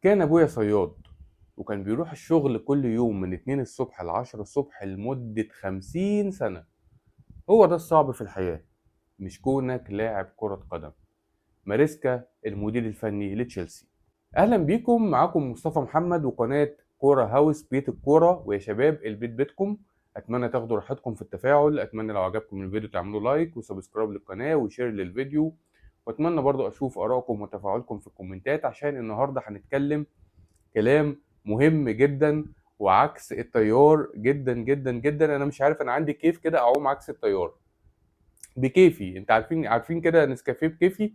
كان ابويا صياد، وكان بيروح الشغل كل يوم من 2 الصبح ل 10 الصبح لمدة 50 سنة. هو ده الصعب في الحياة، مش كونك لاعب كرة قدم. ماريسكا المدير الفني لتشيلسي. اهلا بيكم، معاكم مصطفى محمد وقناة كورة هاوس بيت الكورة. ويا شباب البيت بيتكم. اتمنى تاخدوا راحتكم في التفاعل، اتمنى لو عجبكم الفيديو تعملوا لايك وسبسكرايب للقناة وشير للفيديو، واتمنى برضو اشوف ارائكم وتفاعلكم في الكومنتات، عشان النهاردة هنتكلم كلام مهم جدا وعكس التيار جدا جدا جدا. انا مش عارف، انا عندي كيف كده اعوم عكس التيار بكيفي. انت عارفين كده نسكافيه بكيفي.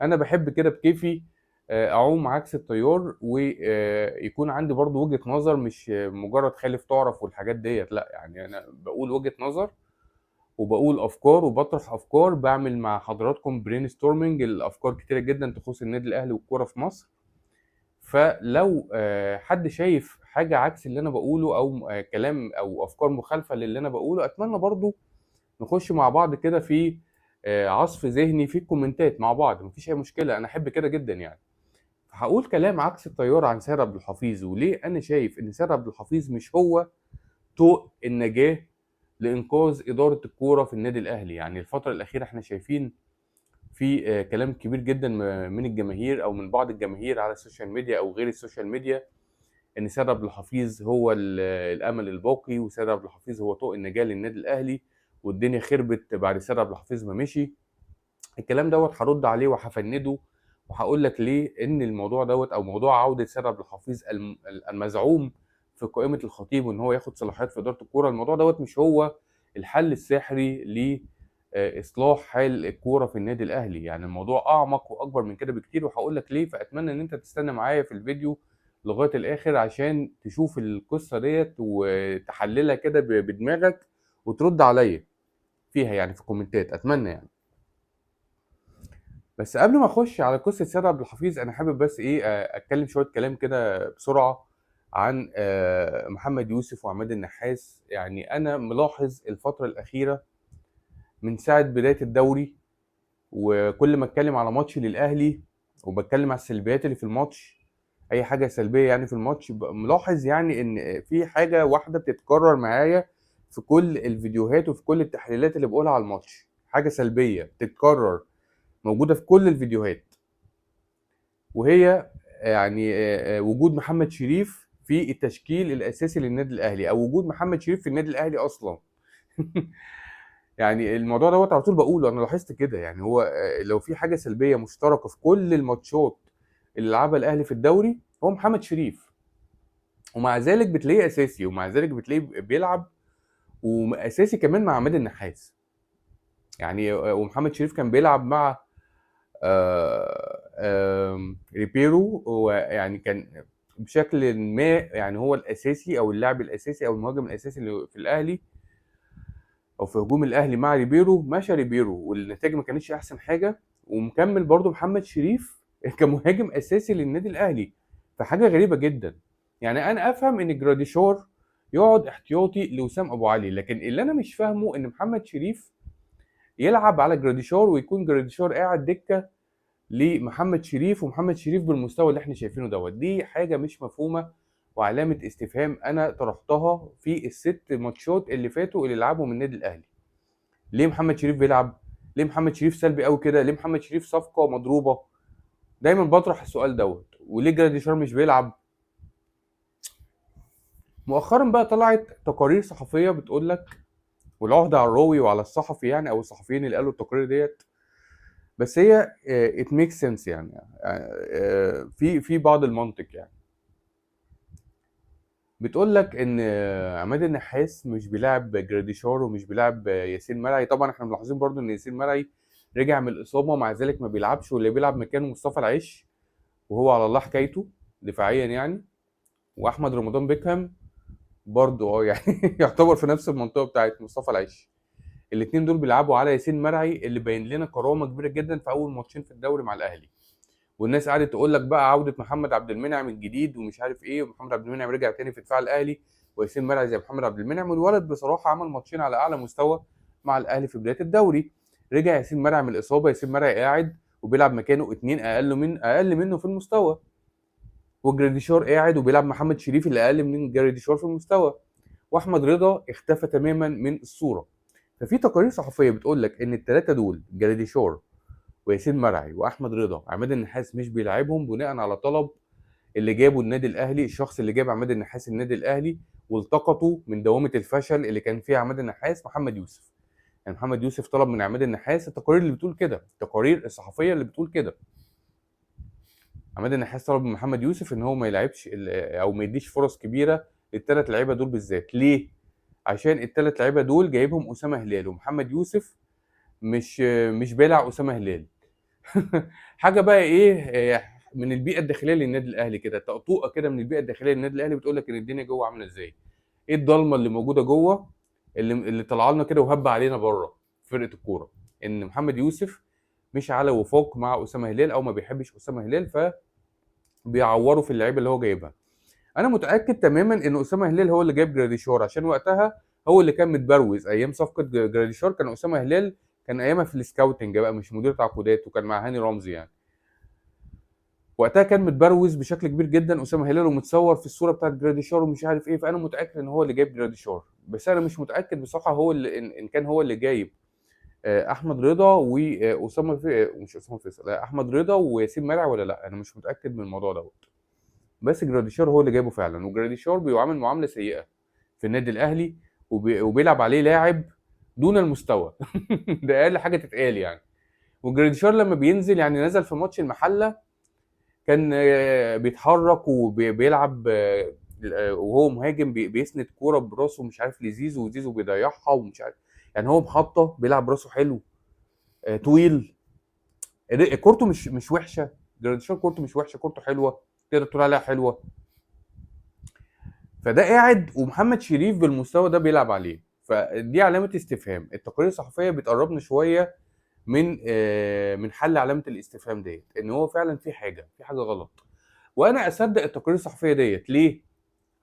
انا بحب كده بكيفي اعوم عكس التيار، ويكون عندي برضو وجهة نظر، مش مجرد خالف تعرف والحاجات ديت. لا يعني انا بقول وجهة نظر وبقول افكار وبطرح افكار، بعمل مع حضراتكم برين ستورمنج الافكار كتيره جدا تخص النادي الاهلي والكوره في مصر. فلو حد شايف حاجة عكس اللي أنا بقوله، أو كلام أو أفكار مخالفة للي أنا بقوله، أتمنى برضو نخش مع بعض كده في عصف ذهني في الكومنتات مع بعض. مفيش أي مشكلة، أنا أحب كده جدا يعني. هقول كلام عكس التيار عن سيد عبد الحفيظ، وليه أنا شايف إن سيد عبد الحفيظ مش هو طوق النجاة لإنقاذ إدارة الكورة في النادي الأهلي. يعني الفترة الأخيرة إحنا شايفين في كلام كبير جدا من الجماهير أو من بعض الجماهير على السوشيال ميديا أو غير السوشيال ميديا، ان سيد عبد الحفيظ هو الامل الباقي، وسيد عبد الحفيظ هو طوق النجاه للنادي الاهلي، والدنيا خربت بعد سيد عبد الحفيظ ما مشي. الكلام دوت هرد عليه وهفنده، وهقول لك ليه ان الموضوع دوت او موضوع عوده سيد عبد الحفيظ المزعوم في قائمه الخطيب وان هو ياخد صلاحيات في اداره الكوره. الموضوع دوت مش هو الحل السحري لاصلاح حال الكوره في النادي الاهلي. يعني الموضوع اعمق واكبر من كده بكتير، وهقول لك ليه. فاتمنى ان انت تستنى معايا في الفيديو لغايه الاخر عشان تشوف القصه ديت وتحللها كده بدماغك وترد عليا فيها يعني في الكومنتات، اتمنى يعني. بس قبل ما اخش على قصه سيد عبد الحفيظ، انا حابب بس ايه اتكلم شويه كلام كده بسرعه عن محمد يوسف وعماد النحاس. يعني انا ملاحظ الفتره الاخيره من ساعه بدايه الدوري، وكل ما اتكلم على ماتش للاهلي وبتكلم على السلبيات اللي في الماتش، اي حاجه سلبيه يعني في الماتش، ملاحظ يعني ان في حاجه واحده بتتكرر معايا في كل الفيديوهات وفي كل التحليلات اللي بقولها على الماتش. حاجه سلبيه بتتكرر موجوده في كل الفيديوهات، وهي يعني وجود محمد شريف في التشكيل الاساسي للنادي الاهلي، او وجود محمد شريف في النادي الاهلي اصلا. يعني الموضوع دوت على طول بقوله، انا لاحظت كده. يعني هو لو في حاجه سلبيه مشتركه في كل الماتشات اللي لعبها الاهلي في الدوري هو محمد شريف، ومع ذلك بتلاقيه اساسي، ومع ذلك بتلاقيه بيلعب، واساسي كمان مع عماد النحاس. يعني ومحمد شريف كان بيلعب مع ريبيرو، ويعني كان بشكل ما يعني هو الاساسي او اللاعب الاساسي او المهاجم الاساسي اللي في الاهلي او في هجوم الاهلي مع ريبيرو. مشى ريبيرو والنتائج ما كانتش احسن حاجه، ومكمل برضو محمد شريف كمهاجم اساسي للنادي الاهلي. فحاجه غريبه جدا. يعني انا افهم ان جراديشار يقعد احتياطي لوسام ابو علي، لكن اللي انا مش فاهمه ان محمد شريف يلعب على جراديشار ويكون جراديشار قاعد دكه لمحمد شريف، ومحمد شريف بالمستوى اللي احنا شايفينه دوت. دي حاجه مش مفهومه وعلامه استفهام انا طرحتها في الست ماتشات اللي فاتوا اللي لعبهم النادي الاهلي. ليه محمد شريف بيلعب؟ ليه محمد شريف سلبي قوي كده؟ ليه محمد شريف صفقه مضروبه؟ دايما بطرح السؤال دوت. وليه جراديشار مش بيلعب؟ مؤخرا بقى طلعت تقارير صحفيه بتقول لك، والعهده على الراوي وعلى الصحفي يعني، او الصحفيين اللي قالوا التقارير ديت. بس هي ات ميك سنس يعني، في بعض المنطق يعني. بتقول لك ان عماد النحاس مش بيلعب جراديشار ومش بيلعب ياسين مرعي. طبعا احنا ملاحظين برضو ان ياسين مرعي رجع من الاصابه ومع ذلك ما بيلعبش، واللي بيلعب مكانه مصطفى العش، وهو على الله حكايته دفاعيا يعني. واحمد رمضان بيكهام برضو يعني يعتبر في نفس المنطقه بتاعت مصطفى العش. الاثنين دول بيلعبوا على ياسين مرعي اللي باين لنا كرامه كبيره جدا في اول ماتشين في الدوري مع الاهلي. والناس قعدت تقول لك بقى عوده محمد عبد المنعم الجديد ومش عارف ايه، ومحمد عبد المنعم رجع تاني في دفاع الاهلي، وياسين مرعي زي محمد عبد المنعم. والولد بصراحه عمل ماتشين على اعلى مستوى مع الاهلي في بدايه الدوري. رجع ياسين مرعي من الاصابه، ياسين مرعي قاعد وبيلعب مكانه اتنين اقل منه في المستوى. وجراديشار قاعد وبيلعب محمد شريف اللي اقل من جراديشار في المستوى، واحمد رضا اختفى تماما من الصوره. ففي تقارير صحفيه بتقول لك ان الثلاثه دول جراديشار وياسين مرعي واحمد رضا عماد النحاس مش بيلعبهم بناء على طلب اللي جابه النادي الاهلي، الشخص اللي جاب عماد النحاس النادي الاهلي والتقطه من دوامه الفشل اللي كان فيها عماد النحاس محمد يوسف. يعني محمد يوسف طلب من عماد النحاس، التقارير اللي بتقول كده، التقارير الصحفيه اللي بتقول كده، عماد النحاس طلب من محمد يوسف ان هو ما يلعبش او ما يديش فرص كبيره للثلاث لعيبه دول بالذات. ليه؟ عشان الثلاث لعيبه دول جايبهم اسامه هلال، ومحمد يوسف مش بيلعب اسامه هلال. حاجه بقى ايه من البيئه الداخليه للنادي الاهلي كده، طقطوقه كده من البيئه الداخليه للنادي الاهلي بتقول لك ان الدنيا جوه عامله ازاي، ايه الضلمه اللي موجوده جوه اللي طلع لنا كده وهب علينا بره فرقه الكوره، ان محمد يوسف مش على وفاق مع اسامه هلال او ما بيحبش اسامه هلال، فبيعوروا في اللعيبه اللي هو جايبها. انا متاكد تماما ان اسامه هلال هو اللي جايب جراديشار، عشان وقتها هو اللي كان متبروز ايام صفقه جراديشار. كان اسامه هلال كان ايامها في السكاوتنج بقى، مش مدير تعاقدات، وكان مع هاني رمزي يعني. وقتها كان متبروز بشكل كبير جدا اسامه هلال ومتصور في الصوره بتاعت جراديشار ومش عارف ايه، فانا متاكد ان هو اللي جايب جراديشار. بس انا مش متاكد بصراحه هو اللي ان كان هو اللي جايب احمد رضا واسامه مش اسامه فيصل، لا احمد رضا وياسين مرعي ولا لا، انا مش متاكد من الموضوع دوت. بس جراديشار هو اللي جايبه فعلا، وجراديشار بيعامل معامله سيئه في النادي الاهلي، وبيلعب عليه لاعب دون المستوى. ده اقل حاجه تتقال يعني. وجراديشار لما بينزل يعني نزل في ماتش المحله كان بيتحرك وبيلعب وهو مهاجم بيسند كوره براسه مش عارف لزيزو، وزيزو بيضيعها ومش عارف، يعني هو محطه بيلعب براسه حلو طويل. كورته مش وحشه، جراديشار كورته مش وحشه، كورته حلوه، تقدر تقول عليها حلوه. فده قاعد ومحمد شريف بالمستوى ده بيلعب عليه، فدي علامه استفهام. التقارير الصحفيه بتقربنا شويه من حل علامه الاستفهام ديت، ان هو فعلا في حاجه غلط. وانا اصدق التقارير الصحفيه ديت ليه؟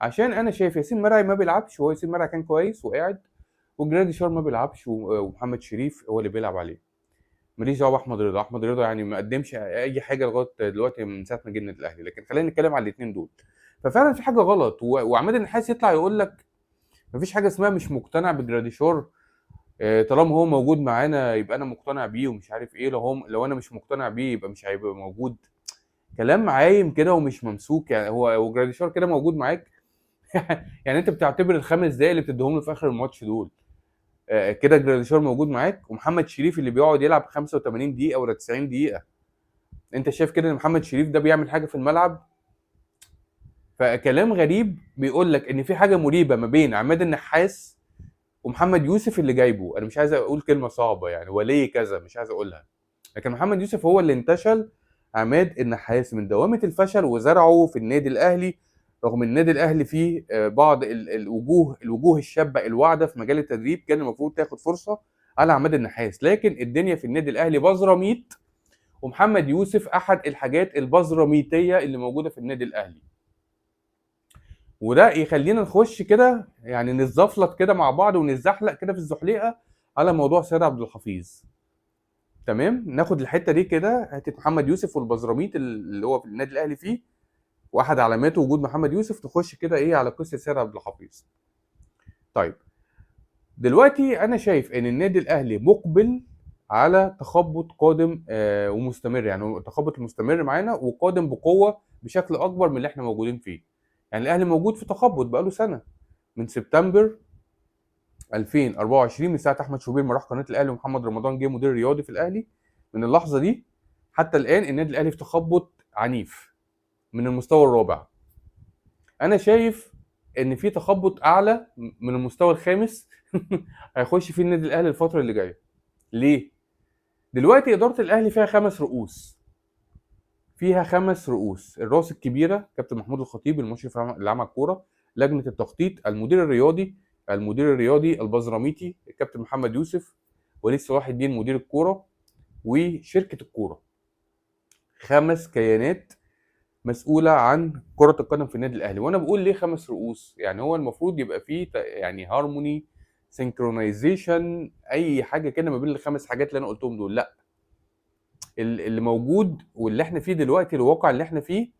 عشان انا شايف ياسين مرعي ما بيلعبش، وهو ياسين مرعي كان كويس وقاعد، وجراديشار ما بيلعبش ومحمد شريف هو اللي بيلعب عليه. ماليش دعوه باحمد رضا، احمد رضا يعني ما قدمش اي حاجه لغايه دلوقتي من ساعه ما جه النادي الاهلي، لكن خلينا نتكلم على الاثنين دول. ففعلا في حاجه غلط، وعماد النحاس يطلع يقول لك مفيش حاجه اسمها مش مقتنع بجراديشار، طالما هو موجود معانا يبقى انا مقتنع بيه ومش عارف ايه، لو انا مش مقتنع بيه يبقى مش هيبقى موجود. كلام عايم كده ومش ممسوك. يعني هو جراديشار كده موجود معاك. يعني انت بتعتبر الخمس دقايق اللي بتديهم له في اخر الماتش دول كده جراديشار موجود معاك، ومحمد شريف اللي بيقعد يلعب 85 دقيقه ولا 90 دقيقه، انت شايف كده ان محمد شريف ده بيعمل حاجه في الملعب؟ فكلام غريب بيقول لك ان في حاجه مريبه ما بين عماد النحاس ومحمد يوسف اللي جايبه. انا مش عايز اقول كلمه صعبه يعني وليه كذا، مش عايز اقولها، لكن محمد يوسف هو اللي انتشل عماد النحاس من دوامه الفشل وزرعه في النادي الاهلي، رغم النادي الاهلي فيه بعض الوجوه الشابه الواعده في مجال التدريب كان المفروض تاخد فرصه على عماد النحاس، لكن الدنيا في النادي الاهلي بزراميط، ومحمد يوسف احد الحاجات البزراميطيه اللي موجوده في النادي الاهلي. وده يخلينا نخش كده يعني نتزفلط كده مع بعض ونتزحلق كده في الزحليقه على موضوع سيد عبد الحفيظ. تمام، ناخد الحته دي كده، حته محمد يوسف والبزراميط اللي هو في النادي الاهلي فيه، واحد علامات وجود محمد يوسف، نخش كده ايه على قصه سيد عبد الحفيظ. طيب دلوقتي انا شايف ان النادي الاهلي مقبل على تخبط قادم ومستمر، يعني التخبط المستمر معانا وقادم بقوه بشكل اكبر من اللي احنا موجودين فيه. يعني الاهلي موجود في تخبط بقاله سنه، من سبتمبر 2024، من ساعه احمد شوبير ما راح قناه الاهلي ومحمد رمضان جه مدير رياضي في الاهلي، من اللحظه دي حتى الان النادي الاهلي في تخبط عنيف من المستوى الرابع. انا شايف ان في تخبط اعلى من المستوى الخامس هيخش فيه النادي الاهلي الفتره اللي جايه. ليه؟ دلوقتي اداره الاهلي فيها 5 رؤوس، فيها 5 رؤوس. الراس الكبيره كابتن محمود الخطيب المشرف العام على الكوره، لجنه التخطيط، المدير الرياضي البزراميطي الكابتن محمد يوسف، وليد صلاح الدين مدير الكوره، وشركه الكوره. 5 كيانات مسؤوله عن كره القدم في النادي الاهلي. وانا بقول ليه 5 رؤوس؟ يعني هو المفروض يبقى فيه يعني هارموني، سينكرونايزيشن، اي حاجه كده ما بين ال5 حاجات اللي انا قلتهم دول. لا، اللي موجود واللي احنا فيه دلوقتي، الواقع اللي احنا فيه،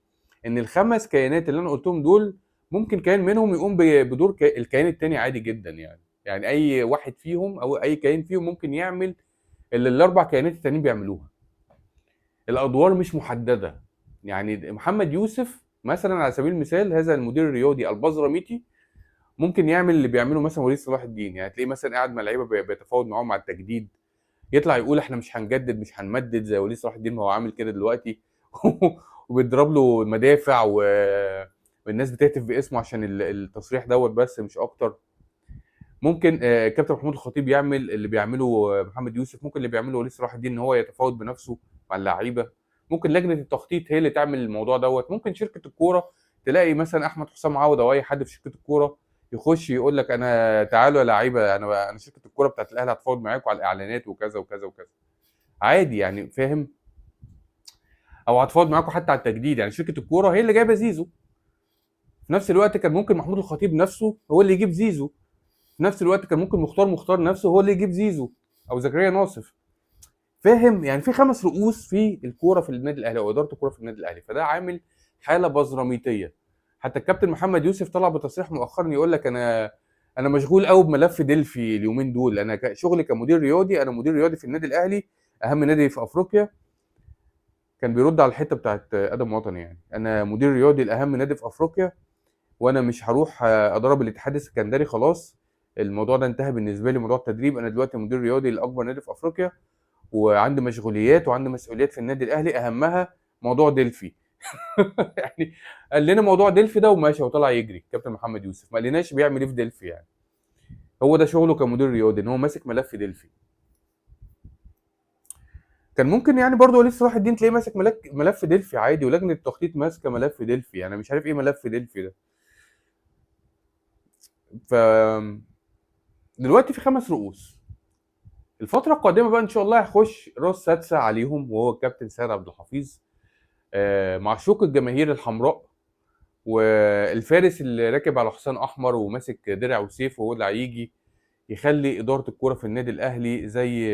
ان الخمس كيانات اللي انا قلتهم دول ممكن كيان منهم يقوم بدور الكيان التاني عادي جدا. يعني اي واحد فيهم او اي كيان فيهم ممكن يعمل اللي الاربع كيانات التانيين بيعملوها. الادوار مش محدده. يعني محمد يوسف مثلا على سبيل المثال، هذا المدير الرياضي البزراميطي، ممكن يعمل اللي بيعمله مثلا وليد صلاح الدين. يعني تلاقيه مثلا قاعد مع لعيبه بيتفاوض معاهم على التجديد، يطلع يقول احنا مش هنجدد مش هنمدد زي وليد صلاح الدين، ما هو عامل كده دلوقتي وبيضرب له مدافع والناس بتهتف باسمه عشان التصريح دوت بس مش اكتر. ممكن كابتن محمود الخطيب يعمل اللي بيعمله محمد يوسف، ممكن اللي بيعمله وليد صلاح الدين ان هو يتفاوض بنفسه مع اللعيبه. ممكن لجنه التخطيط هي اللي تعمل الموضوع دوت. ممكن شركه الكوره تلاقي مثلا احمد حسام عوض او اي حد في شركه الكوره يخش يقول لك انا تعالوا يا لعيبه، انا شركه الكوره بتاعت الاهلي هتفاوض معاكم على الاعلانات وكذا وكذا وكذا، عادي يعني، فاهم؟ او هتفاوض معاكم حتى على التجديد. يعني شركه الكوره هي اللي جايبه زيزو، في نفس الوقت كان ممكن محمود الخطيب نفسه هو اللي يجيب زيزو، في نفس الوقت كان ممكن مختار نفسه هو اللي يجيب زيزو او زكريا ناصف، فاهم؟ يعني في 5 رؤوس في الكوره في النادي الاهلي او اداره الكوره في النادي الاهلي، فده عامل حاله بزراميطيه. حتى الكابتن محمد يوسف طلع بتصريح مؤخرا يقول لك انا مشغول قوي بملف ديلفي اليومين دول، انا شغلي كمدير رياضي، انا مدير رياضي في النادي الاهلي اهم نادي في افريقيا. كان بيرد على الحته بتاعت ادم وطني، يعني انا مدير رياضي لاهم نادي في افريقيا، وانا مش هروح ادرب الاتحاد السكندري، خلاص الموضوع ده انتهى بالنسبه لي، موضوع التدريب. انا دلوقتي مدير رياضي لاكبر نادي في افريقيا، وعندي مشغوليات وعندي مسؤوليات في النادي الاهلي اهمها موضوع ديلفي. يعني قال لنا موضوع ديلفي ده وماشي وطلع يجري. كابتن محمد يوسف ما قالناش بيعمل ايه في ديلفي، يعني هو ده شغله كمدير رياضي ان هو ماسك ملف ديلفي. كان ممكن يعني برضه وليد صلاح الدين تلاقيه ماسك ملف ديلفي عادي، ولجنه التخطيط ماسكه ملف ديلفي. يعني مش عارف ايه ملف ديلفي ده. ف دلوقتي في 5 رؤوس. الفترة القادمة بقى إن شاء الله هيخش راس سادسة عليهم، وهو الكابتن سيد عبد الحفيظ، معشوق الجماهير الحمراء، والفارس اللي راكب على حصان أحمر وماسك درع وسيف، وهو اللي هيجي يخلي إدارة الكورة في النادي الأهلي زي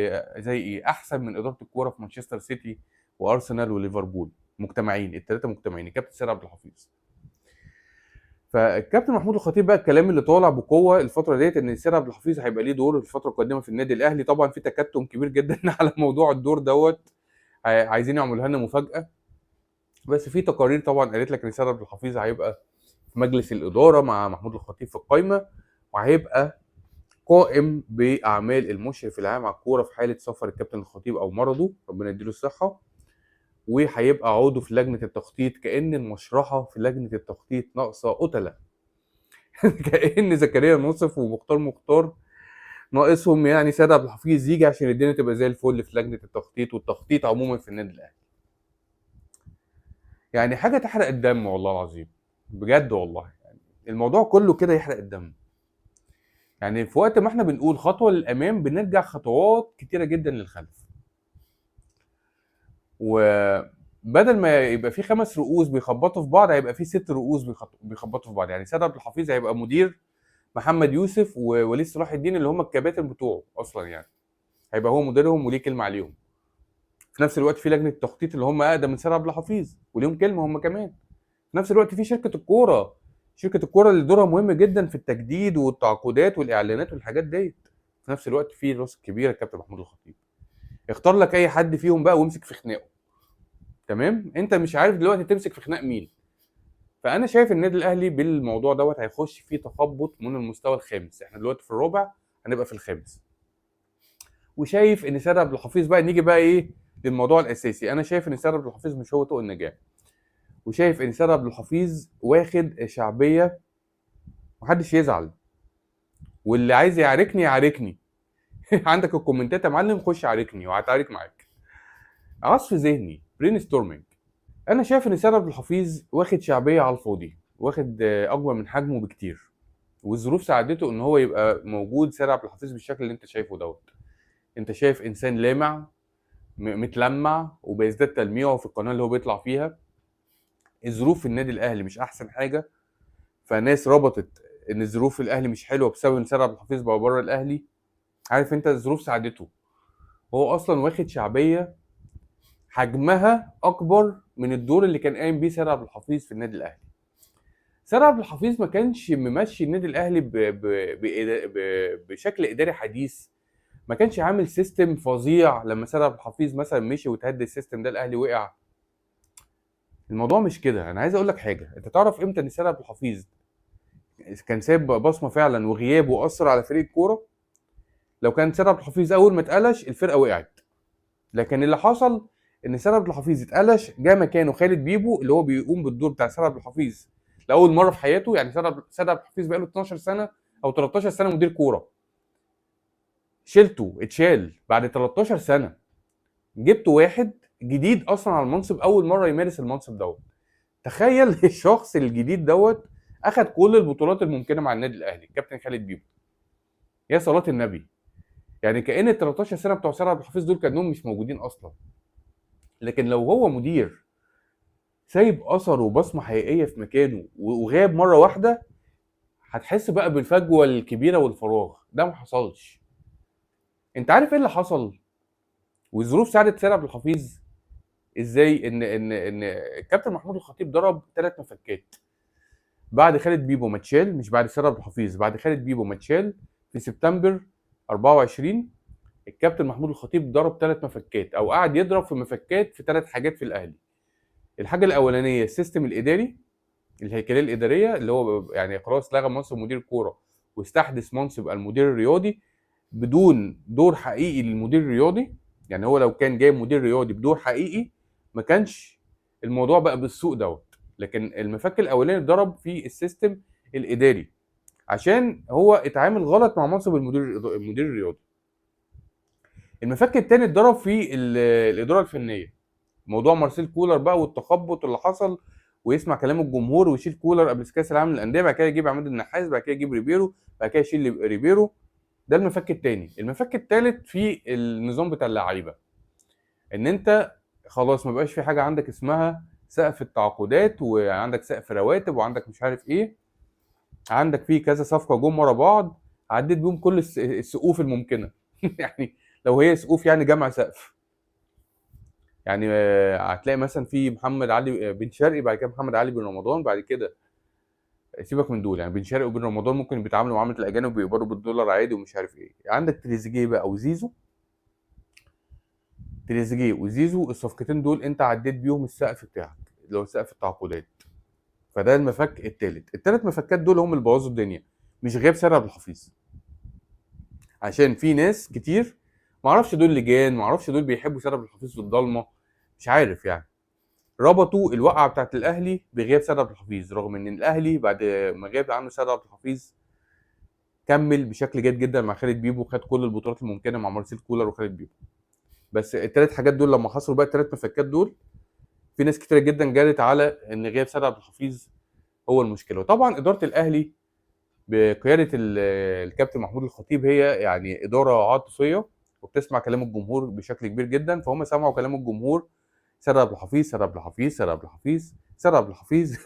إيه؟ أحسن من إدارة الكورة في مانشستر سيتي وأرسنال وليفربول، مجتمعين الثلاثة مجتمعين، الكابتن سيد عبد الحفيظ. فالكابتن محمود الخطيب بقى الكلام اللي طالع بقوه الفتره ديت ان سيد عبد الحفيظ هيبقى ليه دور الفتره القادمه في النادي الاهلي. طبعا في تكتم كبير جدا على موضوع الدور دوت، عايزين يعملوا لنا مفاجاه، بس في تقارير طبعا قالت لك ان سيد عبد الحفيظ هيبقى في مجلس الاداره مع محمود الخطيب في القايمه، وهيبقى قائم باعمال المشرف العام على الكوره في حاله سفر الكابتن الخطيب او مرضه، ربنا يديله الصحه، وهيبقى عضو في لجنه التخطيط. كأن المشرحه في لجنه التخطيط ناقصه قتله. كأن زكريا ناصف ومختار ناقصهم يعني سيد عبد الحفيظ يجي عشان الدنيا تبقى زي الفل في لجنه التخطيط والتخطيط عموما في النادي الاهلي. يعني حاجه تحرق الدم والله العظيم، بجد والله. يعني الموضوع كله كده يحرق الدم. يعني في وقت ما احنا بنقول خطوه للامام بنرجع خطوات كتيره جدا للخلف. وبدل ما يبقى في 5 رؤوس بيخبطوا في بعض، هيبقى في 6 رؤوس بيخبطوا في بعض. يعني سيد عبد الحفيظ هيبقى مدير محمد يوسف ووليد صلاح الدين اللي هم الكباتن بتوعه اصلا، يعني هيبقى هو مديرهم وليه كلمه عليهم. في نفس الوقت في لجنه التخطيط اللي هم اقدم من سيد عبد الحفيظ وليهم كلمه هم كمان. في نفس الوقت في شركه الكوره، شركه الكوره اللي دورها مهم جدا في التجديد والتعاقدات والاعلانات والحاجات ديت. في نفس الوقت في راس كبيره الكابتن محمود الخطيب. اختار لك اي حد فيهم بقى وامسك في خناقه، تمام؟ انت مش عارف دلوقتي تمسك في خناق مين. فانا شايف النادي الاهلي بالموضوع دوت هيخش فيه تخبط من المستوى الخامس. احنا دلوقتي في الرابع، هنبقى في الخامس. وشايف ان سيد عبد الحفيظ بقى، نيجي بقى ايه للموضوع الاساسي. انا شايف ان سيد عبد الحفيظ مش هو طوق النجاه، وشايف ان سيد عبد الحفيظ واخد شعبيه، محدش يزعل، واللي عايز يعاركني يعاركني. عندك الكومنتات يا معلم، خش عاركني وهتعارك معاك. عصف ذهني، برين ستورمنج. انا شايف ان سيد عبد الحفيظ واخد شعبيه على الفاضي، واخد اكبر من حجمه بكتير، والظروف ساعدته ان هو يبقى موجود سيد عبد الحفيظ بالشكل اللي انت شايفه دوت. انت شايف انسان لامع متلمع وبيزداد تلميعه في القناه اللي هو بيطلع فيها. الظروف في النادي الاهلي مش احسن حاجه، فناس ربطت ان الظروف في الاهلي مش حلوه بسبب ان سيد عبد الحفيظ بقى بره الاهلي. عارف انت الظروف ساعدته. هو اصلا واخد شعبيه حجمها اكبر من الدور اللي كان قايم بيه سيد عبد الحفيظ في النادي الاهلي. سيد عبد الحفيظ ما كانش ممشي النادي الاهلي بشكل اداري حديث. ما كانش عامل سيستم فظيع. لما سيد عبد الحفيظ مثلا مشي وتهدي السيستم ده الاهلي وقع. الموضوع مش كده. انا عايز اقول لك حاجه، انت تعرف امتى ان سيد عبد الحفيظ كان سايب بصمه فعلا وغيابه اثر على فريق الكوره؟ لو كان سيد عبد الحفيظ اول ما اتقلش الفرقه وقعت. لكن اللي حصل ان سيد عبد الحفيظ اتقلش، جه مكانه خالد بيبو اللي هو بيقوم بالدور بتاع سيد عبد الحفيظ لاول مره في حياته. يعني سيد عبد الحفيظ بقاله 12 سنه او 13 سنه مدير كوره، شلته اتشال بعد 13 سنه، جبت واحد جديد اصلا على المنصب اول مره يمارس المنصب دوت. تخيل الشخص الجديد دوت اخد كل البطولات الممكنه مع النادي الاهلي، كابتن خالد بيبو. يا صلاه النبي، يعني كأن ال 13 سنه بتوع سيد عبد الحفيظ دول كانهم مش موجودين اصلا. لكن لو هو مدير سايب اثر وبصمه حقيقيه في مكانه وغاب مره واحده، هتحس بقى بالفجوه الكبيره والفراغ ده. ما حصلش. انت عارف ايه اللي حصل والظروف ساعدت سيد عبد الحفيظ ازاي؟ ان الكابتن محمود الخطيب ضرب 3 مفكات بعد خالد بيبو ما اتشال. مش بعد سيد عبد الحفيظ، بعد خالد بيبو ما اتشال في سبتمبر 24. الكابتن محمود الخطيب ضرب 3 مفكات، او قعد يضرب في مفكات في 3 حاجات في الاهلي. الحاجه الاولانيه السيستم الاداري، الهيكليه الاداريه، اللي هو يعني خلاص لغى منصب مدير كوره واستحدث منصب المدير الرياضي بدون دور حقيقي للمدير الرياضي. يعني هو لو كان جايب مدير رياضي بدور حقيقي ما كانش الموضوع بقى بالسوء دوت. لكن المفك الاولاني اتضرب في السيستم الاداري عشان هو اتعامل غلط مع منصب المدير الرياضي. المفك التاني اتضرب في الاداره الفنيه، موضوع مارسيل كولر بقى والتخبط اللي حصل، ويسمع كلام الجمهور ويشيل كولر قبل كاس العالم للانديه، بعد كده يجيب عماد النحاس، بعد كده يجيب ريبيرو، بعد كده يشيل ريبيرو. ده المفك التاني. المفك التالت في النظام بتاع اللعيبه، ان انت خلاص ما بقاش في حاجه عندك اسمها سقف التعاقدات، وعندك سقف رواتب، وعندك مش عارف ايه. عندك فيه كذا صفقه جم ورا بعض، عديت بيهم كل السقوف الممكنه. يعني لو هي سقوف يعني جمع سقف. يعني هتلاقي مثلا في محمد علي بن شرقي، بعد كده محمد علي بن رمضان، بعد كده سيبك من دول. يعني بن شرقي وبن رمضان ممكن بيتعاملوا معامله الاجانب وبيقبضوا بالدولار عادي ومش عارف ايه. عندك تريزيجيه بقى وزيزو. تريزيجيه وزيزو الصفقتين دول انت عديت بيهم السقف بتاعك اللي هو سقف التعاقدات. فده المفك التالت. التلات مفكات دول هم اللي بوظوا الدنيا، مش غياب سيد عبد الحفيظ. عشان في ناس كتير معرفش دول لجان، معرفش دول بيحبوا سيد عبد الحفيظ في الضلمه، مش عارف يعني، ربطوا الوقعه بتاعت الاهلي بغياب سيد عبد الحفيظ. رغم ان الاهلي بعد ما غاب عنه سيد عبد الحفيظ كمل بشكل جيد جدا مع خالد بيبو، خد كل البطولات الممكنه مع مارسيل كولر وخالد بيبو. بس الثلاث حاجات دول لما حصلوا بقى، الثلاث مفكات دول، في ناس كتير جدا جالت على ان غياب سيد عبد الحفيظ هو المشكله. وطبعا اداره الاهلي بقياده الكابتن محمود الخطيب هي يعني اداره عاطفيه وبتسمع كلام الجمهور بشكل كبير جدا. فهم سمعوا كلام الجمهور، سيد عبد الحفيظ، سيد عبد الحفيظ، سيد عبد الحفيظ، سيد عبد الحفيظ.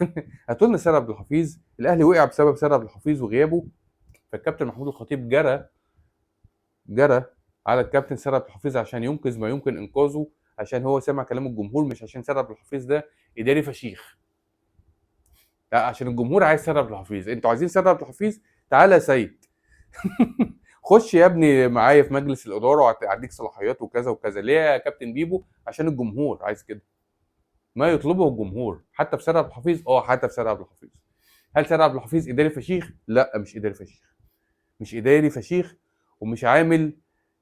هاتوا لنا سيد عبد الحفيظ. الاهلي وقع بسبب سيد عبد الحفيظ وغيابه. فالكابتن محمود الخطيب جرى على الكابتن سيد عبد الحفيظ عشان ينقذ ما يمكن انقاذه، عشان هو سمع كلام الجمهور، مش عشان سيد عبد الحفيظ ده اداري فشيخ. لا، عشان الجمهور عايز سيد عبد الحفيظ. انتوا عايزين سيد عبد الحفيظ؟ تعالى يا سيد. خش يا ابني معايا في مجلس الاداره وهديك صلاحيات وكذا وكذا. ليه يا كابتن بيبو؟ عشان الجمهور عايز كده، ما يطلبه الجمهور. حتى في سيد عبد الحفيظ، حتى في سيد عبد الحفيظ. هل سيد عبد الحفيظ اداري فشيخ؟ لا، مش اداري فشيخ، مش اداري فشيخ. ومش عامل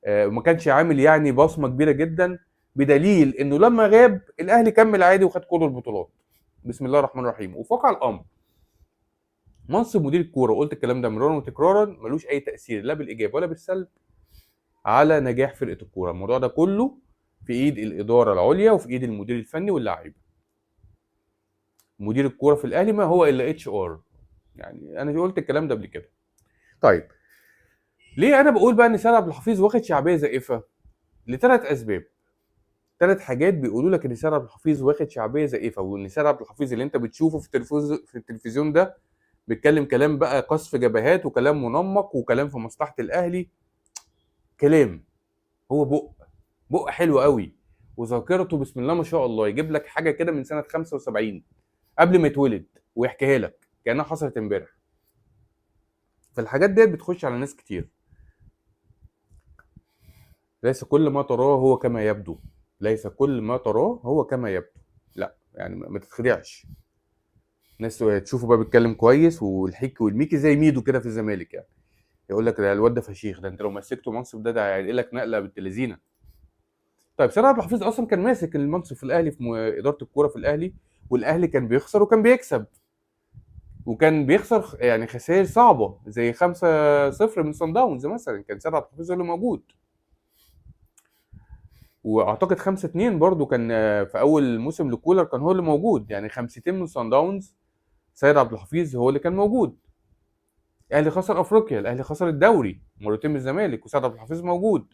وما كانش عامل يعني بصمه كبيره جدا، بدليل انه لما غاب الاهلي كمل عادي وخد كل البطولات. بسم الله الرحمن الرحيم. وفوق على الامر، منصب مدير الكوره، وقلت الكلام ده مرارا وتكرارا، ملوش اي تاثير لا بالايجاب ولا بالسلب على نجاح فرقه الكوره. الموضوع ده كله في ايد الاداره العليا وفي ايد المدير الفني واللاعيبه. مدير الكوره في الاهلي ما هو الا اتش ار. يعني انا قلت الكلام ده قبل كده. طيب، ليه انا بقول بقى ان سيد عبد الحفيظ واخد شعبيه زائفه؟ لثلاث اسباب. 3 حاجات بيقولوا لك ان سيد عبد الحفيظ واخد شعبيه زائفه، وان سيد عبد الحفيظ اللي انت بتشوفه في التلفزيون ده بيتكلم كلام بقى قصف جبهات وكلام منمق وكلام في مصلحه الاهلي. كلام، هو بق حلو قوي، وذاكرته بسم الله ما شاء الله، يجيب لك حاجه كده من سنه 75 قبل ما يتولد ويحكيها لك كانها حصلت امبارح. فالحاجات ديت بتخش على ناس كتير. ليس كل ما تراه هو كما يبدو. ليس كل ما تراه هو كما يبدو. لا يعني ما تتخدعش. ناس تشوفه بقى بيتكلم كويس والحكي والميكي زي ميدو كده في الزمالك يعني، يقول لك ده الواد ده فشيخ، ده انت لو مسكته منصب ده هينقل لك نقله بنت لذينه. طيب سيد عبد الحفيظ اصلا كان ماسك المنصب في الاهلي في اداره الكوره في الاهلي، والاهلي كان بيخسر وكان بيكسب، وكان بيخسر يعني خسائر صعبه زي 5-0 من صن داونز مثلا، كان سيد عبد الحفيظ اللي موجود. واعتقد 5-2 برضو كان في اول موسم لكولر كان هو اللي موجود، يعني 5 من صن داونز سيد عبد الحفيظ هو اللي كان موجود. الاهلي خسر افريقيا، الاهلي خسر الدوري مرتين من الزمالك وسيد عبد الحفيظ موجود.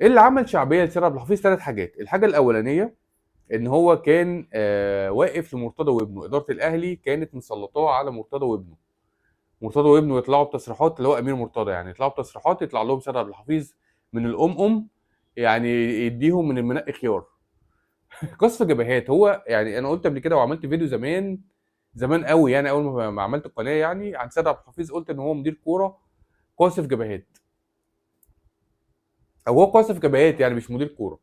ايه اللي عمل شعبيه لسيد عبد الحفيظ؟ 3 حاجات. الحاجه الاولانيه ان هو كان واقف لمرتضى وابنه، اداره الاهلي كانت مسلطاه على مرتضى وابنه. مرتضى وابنه يطلعوا بتصريحات، اللي هو امير مرتضى يعني، يطلعوا بتصريحات يطلع لهم سيد عبد الحفيظ من يعني يديهم من المنقي خيار. قصف جبهات. هو يعني انا قلت قبل كده وعملت فيديو زمان زمان قوي يعني، اول ما عملت القناه يعني عن سيد عبد الحفيظ، قلت ان هو مدير كوره قاصف جبهات، او هو قاصف جبهات يعني مش مدير كوره.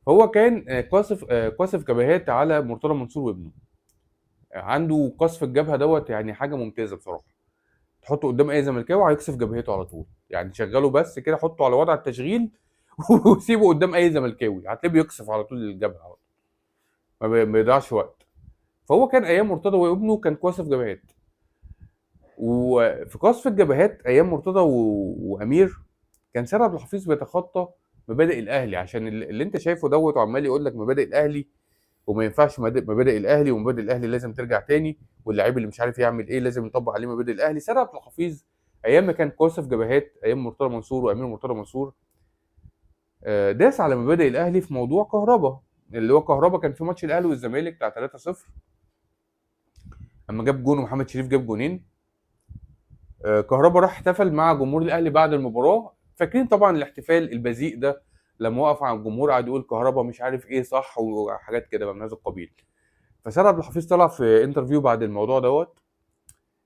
هو كان قاصف جبهات على مرتضى منصور وابنه. عنده قصف الجبهه دوت يعني حاجه ممتازه بصراحه. تحطه قدام اي زملكاوي هيقصف جبهته على طول، يعني شغله بس كده، حطه على وضع التشغيل وسيبه قدام اي زملكاوي هتلاقيه بيقصف على طول الجبهه على طول. ما بيضيعش وقت. فهو كان ايام مرتضى وابنه كان قاصف جبهات. وفي قصف الجبهات ايام مرتضى وامير كان سيد عبد الحفيظ بيتخطى مبادئ الاهلي، عشان اللي انت شايفه دوت، وعمال يقول لك مبادئ الاهلي وما ينفعش مبادئ الاهلي، ومبادئ الاهلي لازم ترجع تاني، واللاعب اللي مش عارف يعمل ايه لازم يطبق عليه مبادئ الاهلي. سيد عبد الحفيظ ايام ما كان قاصف جبهات ايام مرتضى منصور وامير مرتضى منصور داس على مبادئ الاهلي في موضوع كهربا. اللي هو كهربا كان في ماتش الاهلي والزمالك بتاع 3-0 اما جاب جون ومحمد شريف جاب جونين. كهربا راح احتفل مع جمهور الاهلي بعد المباراه. فاكرين طبعا الاحتفال البذيء ده لما وقف على الجمهور قعد يقول كهربا مش عارف ايه صح وحاجات كده من هذا القبيل. فسيد عبد الحفيظ طلع في انترفيو بعد الموضوع دوت،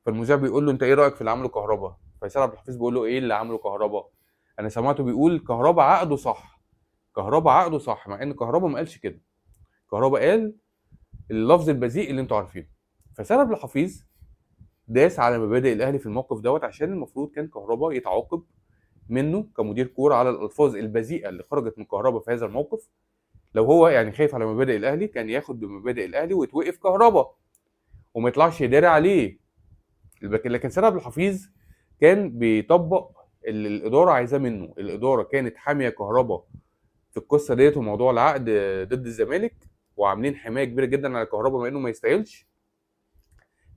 فالمذيع بيقول له انت ايه رايك في اللي عمله كهربا؟ فسيد عبد الحفيظ بيقول له ايه اللي عمله كهربا؟ انا سمعته بيقول كهربا عقده صح. كهربا عقده صح، مع ان كهربا ما قالش كده. كهربا قال اللفظ البذيء اللي انتوا عارفينه. فسيد عبد الحفيظ داس على مبادئ الاهلي في الموقف دوت، عشان المفروض كان كهربا يتعاقب منه كمدير كوره على الالفاظ البذيئه اللي خرجت من كهربا في هذا الموقف. لو هو يعني خايف على مبادئ الاهلي كان ياخد بمبادئ الاهلي ويتوقف كهربا وما يطلعش يداري عليه. لكن سيد عبد الحفيظ كان بيطبق اللي الاداره عايزاه منه. الاداره كانت حاميه كهربا في القصه ديت وموضوع العقد ضد الزمالك، وعاملين حمايه كبيره جدا على كهربا مع انه ما يستاهلش.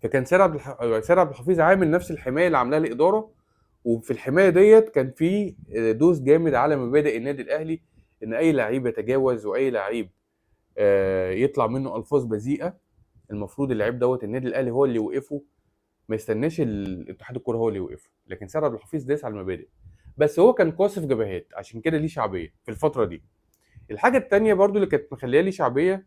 فكان سيد عبد الحفيظ عامل نفس الحمايه اللي عاملاها الاداره. وفي الحمايه ديت كان في دوس جامد على مبادئ النادي الاهلي، ان اي لعيب يتجاوز واي لعيب يطلع منه الفاظ بذيئه المفروض اللعيب دوت النادي الاهلي هو اللي يوقفه، ما يستناش اتحاد الكوره هو اللي يوقفه. لكن سيد عبد الحفيظ داس على المبادئ، بس هو كان قاصف جبهات عشان كده ليه شعبيه في الفتره دي. الحاجه الثانيه برضو اللي كانت مخليه ليه شعبيه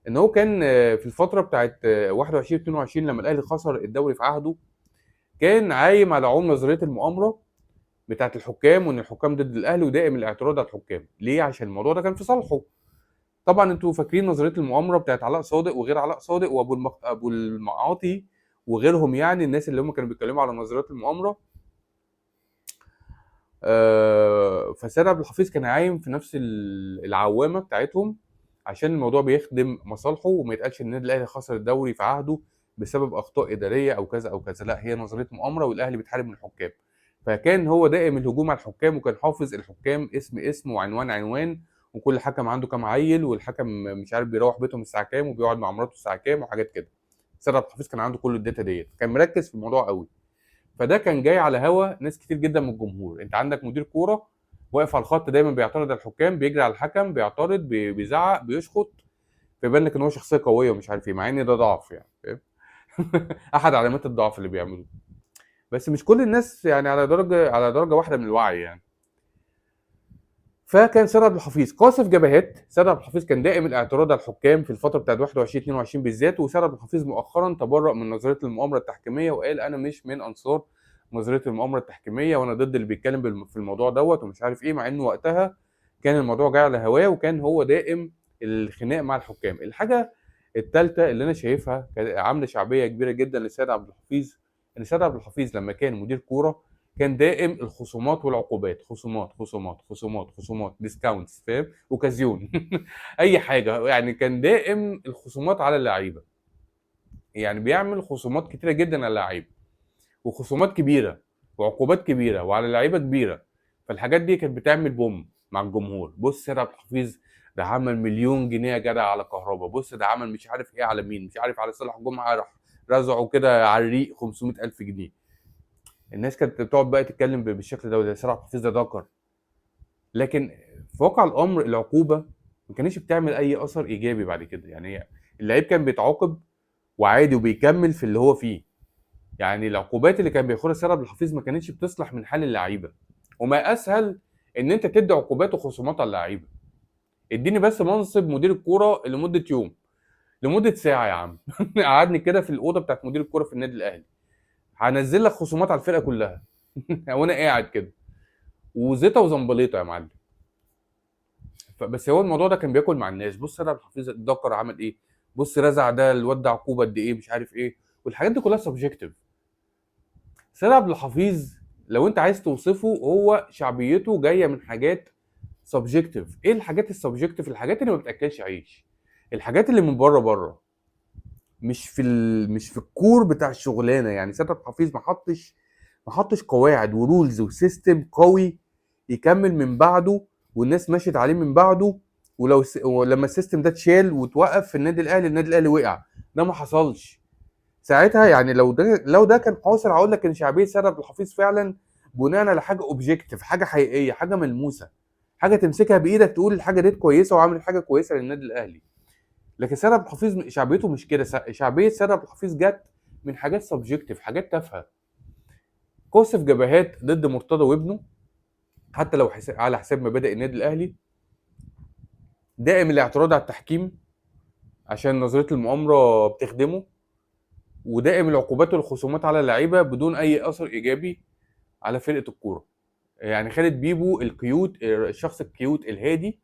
ان هو كان في الفتره بتاعت 21 22 لما الاهلي خسر الدوري في عهده، كان عايم على عون نظريه المؤامره بتاعت الحكام، وان الحكام ضد الاهلي ودائم الاعتراض على الحكام. ليه؟ عشان الموضوع ده كان في صالحه. طبعا انتوا فاكرين نظريه المؤامره بتاعت علاء صادق وغير علاء صادق ابو المعاطي وغيرهم، يعني الناس اللي هم كانوا بيتكلموا على نظريات المؤامره. فسيد عبد الحفيظ كان عايم في نفس العوامه بتاعتهم، عشان الموضوع بيخدم مصالحه وما يتقالش ان النادي الاهلي خسر الدوري في عهده بسبب اخطاء اداريه او كذا او كذا. لا، هي نظريه مؤامره والاهلي بيتحارب من الحكام. فكان هو دائم الهجوم على الحكام، وكان حافظ الحكام اسم اسم وعنوان عنوان، وكل حكم عنده كام عيل، والحكم مش عارف بيروح بيتهم الساعه كام وبيقعد مع مراته الساعه كام وحاجات كده. سيد عبد الحفيظ كان عنده كل الداتا ديت، كان مركز في الموضوع قوي. فده كان جاي على هوا ناس كتير جدا من الجمهور. انت عندك مدير كوره واقف على الخط دايما بيعترض على الحكام، بيجري على الحكم، بيعترض، بيزعق، بيشخط، فيبان لك ان هو شخصيه قويه ومش عارف ايه، مع ان ده ضعف يعني، فاهم؟ احد علامات الضعف اللي بيعملوه. بس مش كل الناس يعني على درجه واحده من الوعي يعني. فكان سيد عبد الحفيظ قاصف جبهات. سيد عبد الحفيظ كان دائم الاعتراض على الحكام في الفتره بتاعت 21 22 بالذات، وسيد عبد الحفيظ مؤخرا تبرأ من نظريه المؤامره التحكيميه وقال انا مش من انصار نظريه المؤامره التحكيميه، وانا ضد اللي بيتكلم في الموضوع دوت ومش عارف ايه، مع انه وقتها كان الموضوع جاي على هواه وكان هو دائم الخناق مع الحكام. الحاجه الثالثه اللي انا شايفها عامله شعبيه كبيره جدا لسيد عبد الحفيظ، ان سيد عبد الحفيظ لما كان مدير كوره كان دائم الخصومات والعقوبات، خصومات خصومات خصومات خصومات، ديسكاونتس، فاهم، اوكازيون اي حاجه يعني. كان دائم الخصومات على اللعيبه، يعني بيعمل خصومات كتيره جدا على اللعيبه، وخصومات كبيره وعقوبات كبيره وعلى لعيبه كبيره. فالحاجات دي كانت بتعمل بوم مع الجمهور. بص سيد عبد الحفيظ ده عمل مليون جنيه يا جدع على كهربا، بص ده عمل مش عارف ايه على مين، مش عارف على صالح جمعه راح رزعه كده على الريق 500,000 جنيه. الناس كانت بتقعد بقى تتكلم بالشكل ده، وده سيد عبد الحفيظ ده ذكر. لكن في واقع الامر العقوبه ما كانتش بتعمل اي اثر ايجابي بعد كده. يعني اللعيب كان بيتعاقب وعادي وبيكمل في اللي هو فيه. يعني العقوبات اللي كان بياخدها سيد عبد الحفيظ ما كانتش بتصلح من حال اللعيبه. وما اسهل ان انت تدي عقوبات وخصومات على اللعيبه. اديني بس منصب مدير الكوره لمده يوم، لمده ساعه يا عم قعدني كده في الاوضه بتاعت مدير الكوره في النادي الاهلي، هنزل لك خصومات على الفرقه كلها وانا قاعد كده وزيطه وزنبليطه يا معلم. بس هو الموضوع ده كان بياكل مع الناس. بص سيد عبد الحفيظ الدكر عمل ايه، بص رزع ده الواد ده عقوبه قد ايه، مش عارف ايه، والحاجات دي كلها سبجكتيف. سيد عبد الحفيظ لو انت عايز توصفه هو شعبيته جايه من حاجات سبجكتيف. ايه الحاجات السبجكتيف؟ الحاجات اللي ما بتاكلش عيش، الحاجات اللي من بره بره، مش في الكور بتاع الشغلانه. يعني سيد عبد الحفيظ ما حطش قواعد ورولز وسيستم قوي يكمل من بعده والناس مشيت عليه من بعده. ولما السيستم ده اتشال وتوقف في النادي الاهلي، النادي الاهلي وقع. ده ما حصلش ساعتها. يعني لو ده كان حاصل، هقول لك ان شعبيه سيد عبد الحفيظ فعلا بناء على حاجه اوبجيكتيف، حاجه حقيقيه، حاجه ملموسه، حاجه تمسكها بايدك تقول الحاجه دي كويسه وعامل حاجه كويسه للنادي الاهلي. لكن سيد عبد الحفيظ شعبيته مش كده. شعبيه سيد عبد الحفيظ جت من حاجات سبجكتيف، حاجات تافهه. قصف جبهات ضد مرتضى وابنه حتى لو على حساب مبادئ النادي الاهلي. دائم الاعتراض على التحكيم عشان نظريه المؤامره بتخدمه. ودائم العقوبات والخصومات على اللعيبه بدون اي اثر ايجابي على فرقه الكوره. يعني خالد بيبو الكيوت، الشخص الكيوت الهادي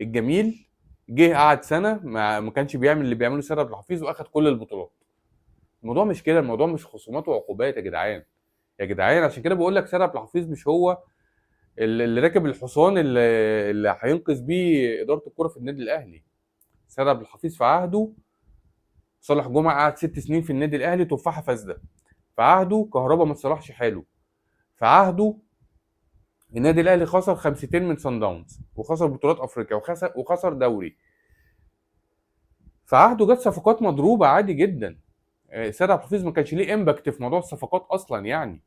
الجميل، جه قعد سنه ما كانش بيعمل اللي بيعمله سيد عبد الحفيظ واخد كل البطولات. الموضوع مش كده، الموضوع مش خصومات وعقوبات يا جدعان. يا جدعان عشان كده بقول لك سيد عبد الحفيظ مش هو اللي راكب الحصان اللي هينقذ بيه اداره الكوره في النادي الاهلي. سيد عبد الحفيظ في عهده صالح جمعه قعد 6 سنين في النادي الاهلي تفاحه فاسده. في عهده كهربا ما اتصلحش حاله. في عهده النادي الاهلي خسر 5 من صن داونز وخسر بطولات افريقيا وخسر دوري. في عهده جت صفقات مضروبه عادي جدا. سيد عبد الحفيظ ما كانش ليه امباكت في موضوع الصفقات اصلا يعني.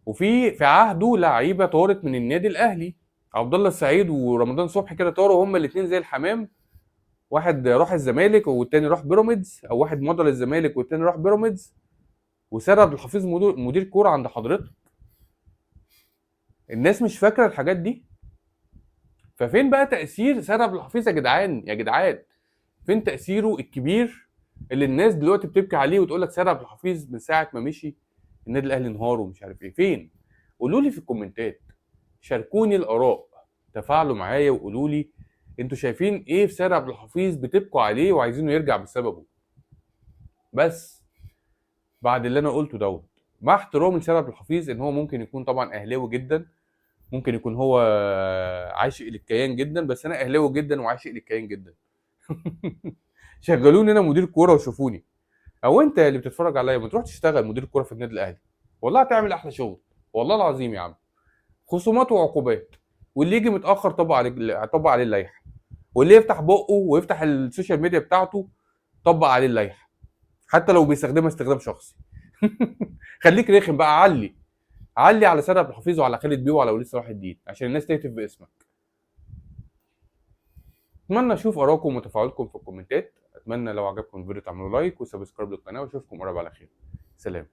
وفي عهده لعيبه طارت من النادي الاهلي. عبد الله السعيد ورمضان صبحي كده طاروا هما الاثنين زي الحمام. واحد راح الزمالك والتاني راح بيراميدز، او واحد مضى للزمالك والتاني راح بيراميدز. وسيد عبد الحفيظ مدير كوره عند حضرتك. الناس مش فاكره الحاجات دي. ففين بقى تاثير سيد عبد الحفيظ يا جدعان يا جدعان؟ فين تاثيره الكبير اللي الناس دلوقتي بتبكي عليه وتقول لك سيد عبد الحفيظ من ساعه ما مشي النادي الاهلي انهار ومش عارف ايه؟ فين؟ قولوا لي في الكومنتات، شاركوني الاراء، تفاعلوا معايا وقولوا لي انتوا شايفين ايه في سيد عبد الحفيظ بتبكوا عليه وعايزينه يرجع بسببه. بس بعد اللي انا قلته دوت، مع احترامي لسيد عبد الحفيظ ان هو ممكن يكون طبعا اهلاوي جدا، ممكن يكون هو عاشق للكيان جدا، بس انا اهلاوي جدا وعاشق للكيان جدا شغلوني انا مدير كوره وشوفوني. او انت اللي بتتفرج عليا ما تروح تشتغل مدير كوره في النادي الاهلي، والله هتعمل احلى شغل، والله العظيم يا عم. خصومات وعقوبات، واللي يجي متاخر طبق عليه اللائحه، واللي يفتح بقه ويفتح السوشيال ميديا بتاعته طبق عليه اللائحه حتى لو بيستخدمها استخدام شخصي خليك رخم بقى، علي على سيد عبد الحفيظ وعلى خالد بيه وعلى وليد صلاح الدين عشان الناس تهتف باسمك. اتمنى اشوف ارائكم وتفاعلكم في الكومنتات. اتمنى لو عجبكم الفيديو تعملوا لايك وسبسكرايب للقناه، واشوفكم قريب على خير. سلام.